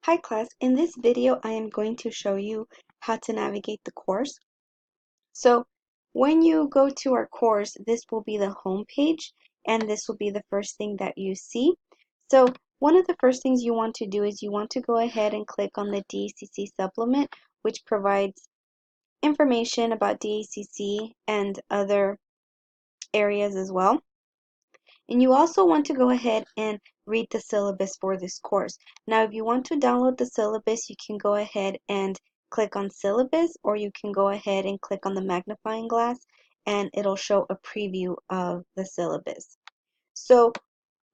Hi class, in this video I am going to show you how to navigate the course. So when you go to our course, this will be the home page and this will be the first thing that you see. So one of the first things you want to do is you want to go ahead and click on the DACC supplement, which provides information about DACC and other areas as well. And you also want to go ahead and read the syllabus for this course. Now, if you want to download the syllabus, you can go ahead and click on syllabus, or you can go ahead and click on the magnifying glass and it'll show a preview of the syllabus. So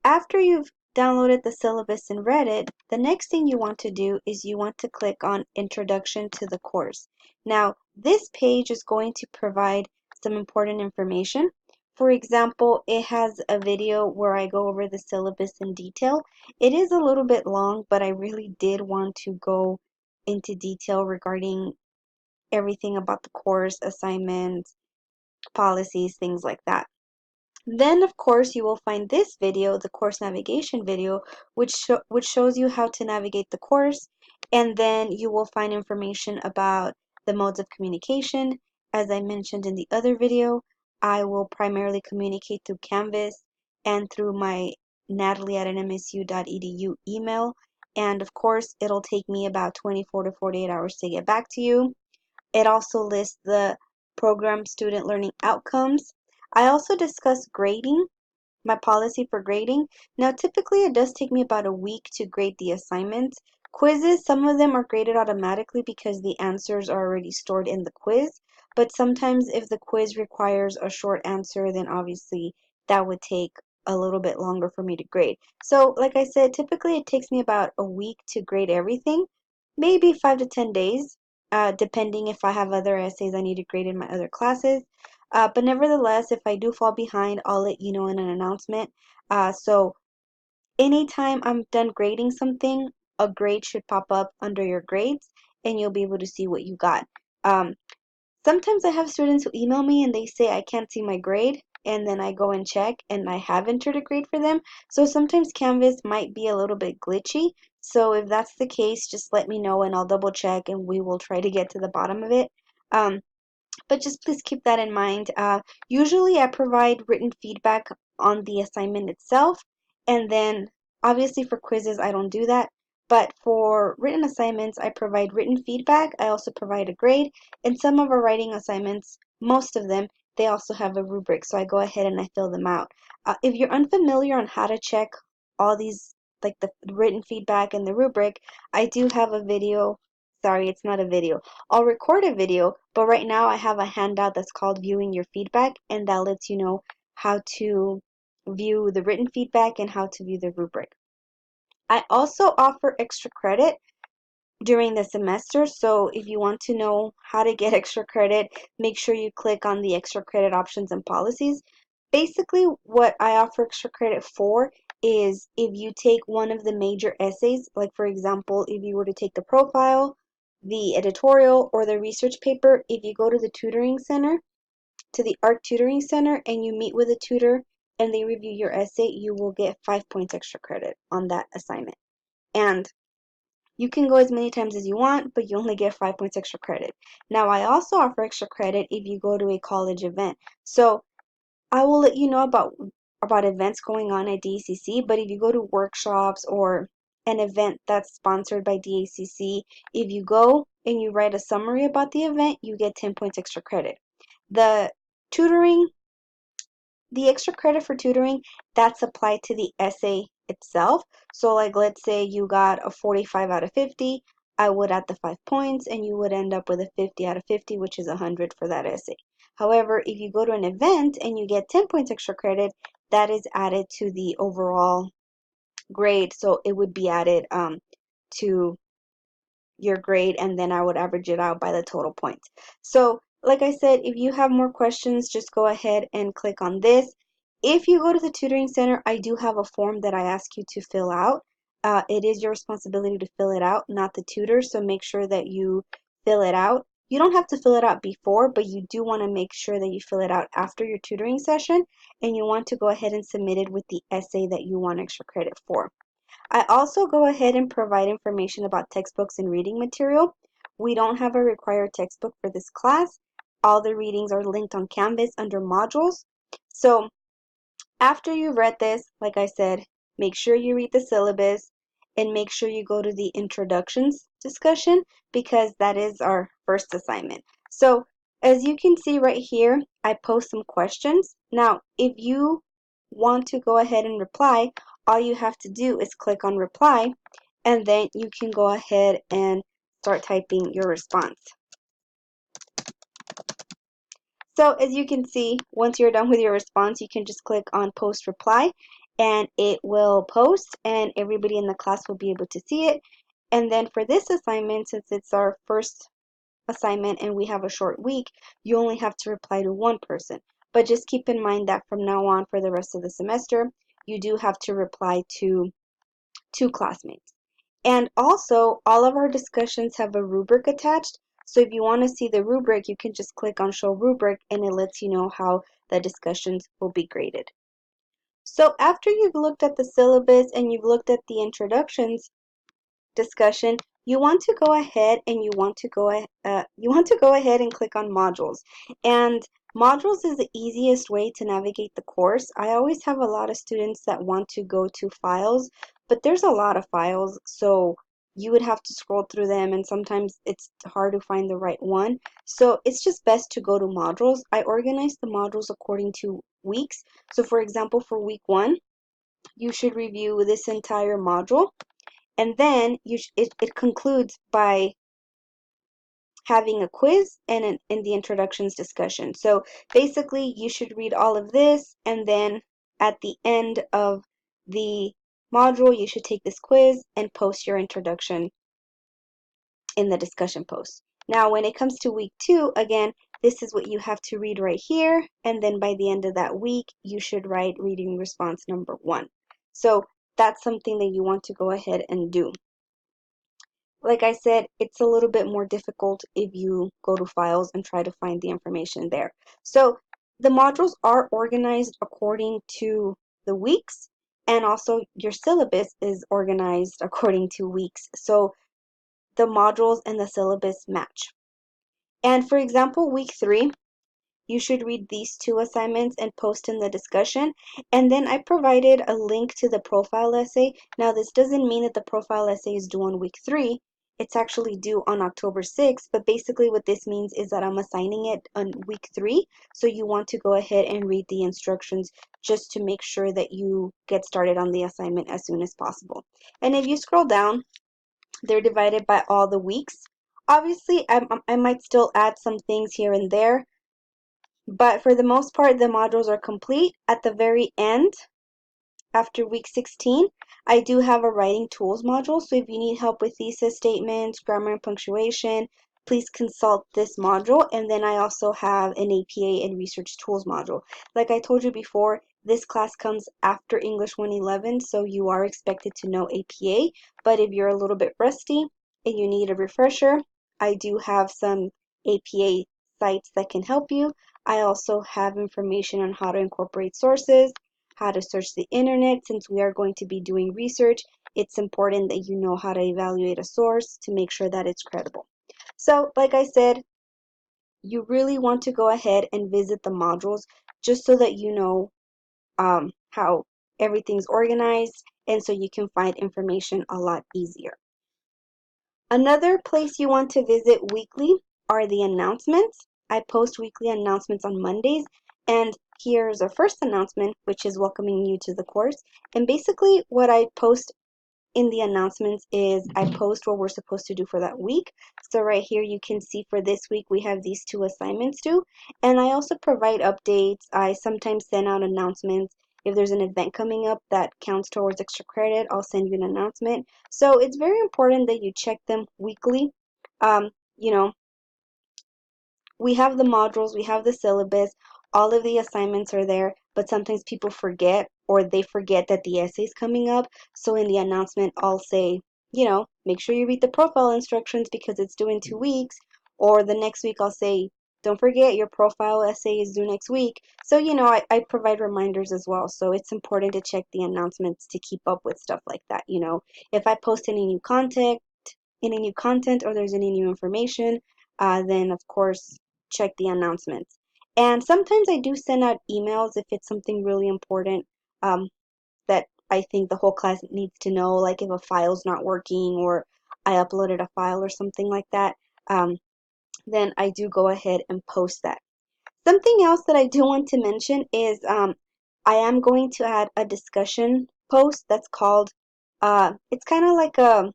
after you've downloaded the syllabus and read it, the next thing you want to do is you want to click on Introduction to the course. Now, this page is going to provide some important information. For example, it has a video where I go over the syllabus in detail. It is a little bit long, but I really did want to go into detail regarding everything about the course, assignments, policies, things like that. Then, of course, you will find this video, the course navigation video, which shows you how to navigate the course. And then you will find information about the modes of communication. As I mentioned in the other video, I will primarily communicate through Canvas and through my natalie@nmsu.edu email. And of course, it'll take me about 24 to 48 hours to get back to you. It also lists the program student learning outcomes. I also discuss grading, my policy for grading. Now, typically it does take me about a week to grade the assignments. Quizzes, some of them are graded automatically because the answers are already stored in the quiz. But sometimes if the quiz requires a short answer, then obviously that would take a little bit longer for me to grade. So, like I said, typically it takes me about a week to grade everything, maybe 5 to 10 days, depending if I have other essays I need to grade in my other classes. But nevertheless, if I do fall behind, I'll let you know in an announcement. So anytime I'm done grading something, a grade should pop up under your grades and you'll be able to see what you got. Um, Sometimes I have students who email me and they say I can't see my grade, and then I go and check and I have entered a grade for them. So sometimes Canvas might be a little bit glitchy. So if that's the case, just let me know and I'll double check and we will try to get to the bottom of it. But just please keep that in mind. Usually I provide written feedback on the assignment itself, and then obviously for quizzes I don't do that. But for written assignments, I provide written feedback. I also provide a grade, and some of our writing assignments, most of them, they also have a rubric, so I go ahead and I fill them out. If you're unfamiliar on how to check all these, like the written feedback and the rubric, I do have a video. Sorry, it's not a video. I'll record a video, but right now I have a handout that's called Viewing Your Feedback, and that lets you know how to view the written feedback and how to view the rubric. I also offer extra credit during the semester, so if you want to know how to get extra credit, make sure you click on the extra credit options and policies. Basically, what I offer extra credit for is if you take one of the major essays, like for example, if you were to take the profile, the editorial, or the research paper, if you go to the tutoring center, to the ARC Tutoring Center, and you meet with a tutor and they review your essay, you will get 5 points extra credit on that assignment. And you can go as many times as you want, but you only get 5 points extra credit. Now, I also offer extra credit if you go to a college event. So I will let you know about events going on at DACC, but if you go to workshops or an event that's sponsored by DACC, if you go and you write a summary about the event, you get 10 points extra credit. The tutoring, the extra credit for tutoring, that's applied to the essay itself. So like let's say you got a 45 out of 50, I would add the 5 points and you would end up with a 50 out of 50, which is 100 for that essay. However, if you go to an event and you get 10 points extra credit, that is added to the overall grade. So it would be added to your grade, and then I would average it out by the total points. So like I said, if you have more questions, just go ahead and click on this. If you go to the tutoring center, I do have a form that I ask you to fill out. It is your responsibility to fill it out, not the tutor, so make sure that you fill it out. You don't have to fill it out before, but you do want to make sure that you fill it out after your tutoring session, and you want to go ahead and submit it with the essay that you want extra credit for. I also go ahead and provide information about textbooks and reading material. We don't have a required textbook for this class. All the readings are linked on Canvas under modules. So after you read this, like I said, make sure you read the syllabus and make sure you go to the introductions discussion because that is our first assignment. So as you can see right here, I post some questions. Now, if you want to go ahead and reply, all you have to do is click on reply and then you can go ahead and start typing your response. So as you can see, once you're done with your response, you can just click on post reply and it will post and everybody in the class will be able to see it. And then for this assignment, since it's our first assignment and we have a short week, you only have to reply to one person. But just keep in mind that from now on for the rest of the semester, you do have to reply to two classmates. And also, all of our discussions have a rubric attached. So if you want to see the rubric, you can just click on Show Rubric and it lets you know how the discussions will be graded. So after you've looked at the syllabus and you've looked at the introductions discussion, you want to go ahead and you want to go ahead and click on modules. And modules is the easiest way to navigate the course. I always have a lot of students that want to go to files, but there's a lot of files, so you would have to scroll through them and sometimes it's hard to find the right one. So it's just best to go to modules. I organize the modules according to weeks. So for example, for week 1, you should review this entire module. And then it concludes by having a quiz and in the introductions discussion. So basically, you should read all of this, and then at the end of the module, you should take this quiz and post your introduction in the discussion post. Now, when it comes to week 2, again, this is what you have to read right here, and then by the end of that week, you should write reading response number 1. So that's something that you want to go ahead and do. Like I said, it's a little bit more difficult if you go to files and try to find the information there. So the modules are organized according to the weeks, and also your syllabus is organized according to weeks. So the modules and the syllabus match. And for example, week 3, you should read these 2 assignments and post in the discussion. And then I provided a link to the profile essay. Now, this doesn't mean that the profile essay is due on week 3. It's actually due on October 6th, but basically what this means is that I'm assigning it on week 3. So you want to go ahead and read the instructions just to make sure that you get started on the assignment as soon as possible. And if you scroll down, they're divided by all the weeks. Obviously, I might still add some things here and there, but for the most part, the modules are complete. At the very end, after week 16, I do have a writing tools module. So if you need help with thesis statements, grammar and punctuation, please consult this module. And then I also have an APA and research tools module. Like I told you before, this class comes after English 111, so you are expected to know APA. But if you're a little bit rusty and you need a refresher, I do have some APA sites that can help you. I also have information on how to incorporate sources, how to search the internet. Since we are going to be doing research, it's important that you know how to evaluate a source to make sure that it's credible. So, like I said, you really want to go ahead and visit the modules just so that you know how everything's organized and so you can find information a lot easier. Another place you want to visit weekly are the announcements. I post weekly announcements on Mondays, and here's our first announcement, which is welcoming you to the course. And basically what I post in the announcements is I post what we're supposed to do for that week. So right here you can see for this week we have these 2 assignments due, and I also provide updates. I sometimes send out announcements. If there's an event coming up that counts towards extra credit, I'll send you an announcement. So it's very important that you check them weekly. You know, we have the modules, we have the syllabus, all of the assignments are there, but sometimes people forget or they forget that the essay is coming up. So in the announcement, I'll say, make sure you read the profile instructions because it's due in 2 weeks. Or the next week, I'll say, don't forget your profile essay is due next week. So, I provide reminders as well. So it's important to check the announcements to keep up with stuff like that. If I post any new content or there's any new information, then of course check the announcements. And sometimes I do send out emails if it's something really important that I think the whole class needs to know, like if a file's not working or I uploaded a file or something like that, then I do go ahead and post that. Something else that I do want to mention is I am going to add a discussion post that's called, it's kind of like a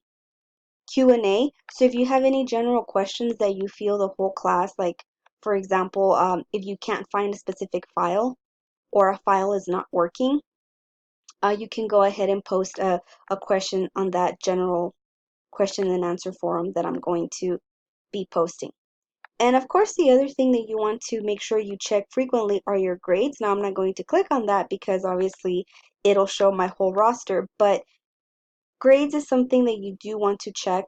Q&A. So if you have any general questions that you feel the whole class, like for example, if you can't find a specific file or a file is not working, you can go ahead and post a question on that general question and answer forum that I'm going to be posting. And of course, the other thing that you want to make sure you check frequently are your grades. Now, I'm not going to click on that because obviously it'll show my whole roster, but grades is something that you do want to check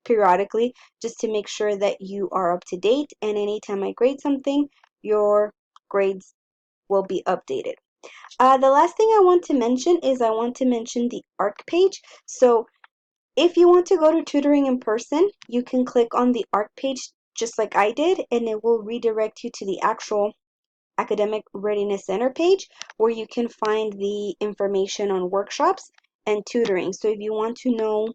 periodically just to make sure that you are up to date. And anytime I grade something, your grades will be updated. The last thing I want to mention is I want to mention the ARC page. So if you want to go to tutoring in person, you can click on the ARC page just like I did, and it will redirect you to the actual Academic Readiness Center page where you can find the information on workshops and tutoring. So if you want to know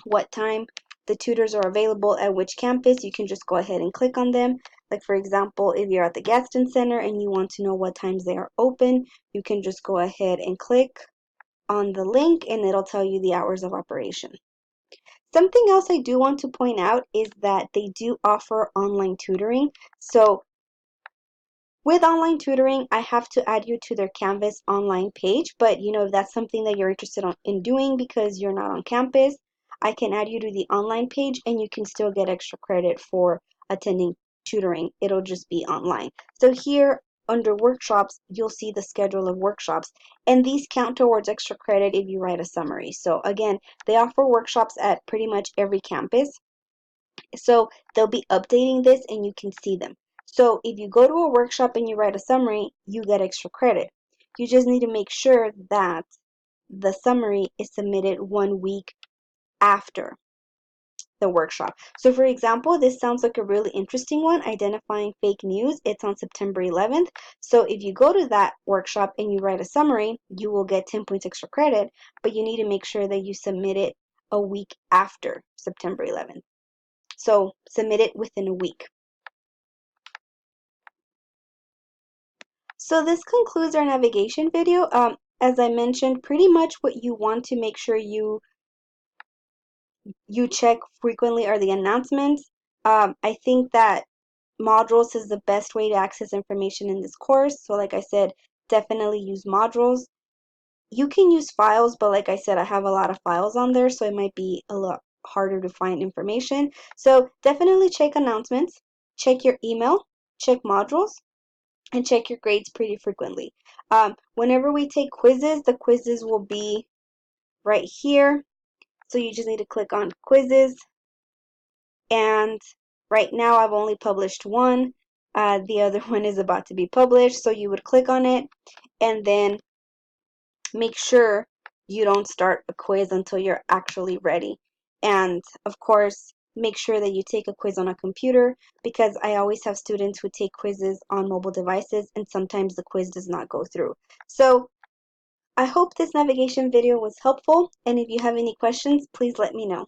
what time the tutors are available at which campus, you can just go ahead and click on them. Like for example, if you're at the Gadsden Center and you want to know what times they are open, you can just go ahead and click on the link and it'll tell you the hours of operation. Something else I do want to point out is that they do offer online tutoring. So with online tutoring, I have to add you to their Canvas online page, but if that's something that you're interested in doing because you're not on campus, I can add you to the online page and you can still get extra credit for attending tutoring. It'll just be online. So here under workshops, you'll see the schedule of workshops, and these count towards extra credit if you write a summary. So again, they offer workshops at pretty much every campus. So they'll be updating this and you can see them. So if you go to a workshop and you write a summary, you get extra credit. You just need to make sure that the summary is submitted 1 week after the workshop. So for example, this sounds like a really interesting one, identifying fake news. It's on September 11th. So if you go to that workshop and you write a summary, you will get 10 points extra credit, but you need to make sure that you submit it a week after September 11th. So submit it within a week. So this concludes our navigation video. As I mentioned, pretty much what you want to make sure you check frequently are the announcements. I think that modules is the best way to access information in this course. So like I said, definitely use modules. You can use files, but like I said, I have a lot of files on there, so it might be a lot harder to find information. So definitely check announcements, check your email, check modules, and check your grades pretty frequently. Whenever we take quizzes, the quizzes will be right here. So you just need to click on quizzes. And right now I've only published one. The other one is about to be published. So you would click on it and then make sure you don't start a quiz until you're actually ready. And of course, make sure that you take a quiz on a computer because I always have students who take quizzes on mobile devices and sometimes the quiz does not go through. So I hope this navigation video was helpful, and if you have any questions, please let me know.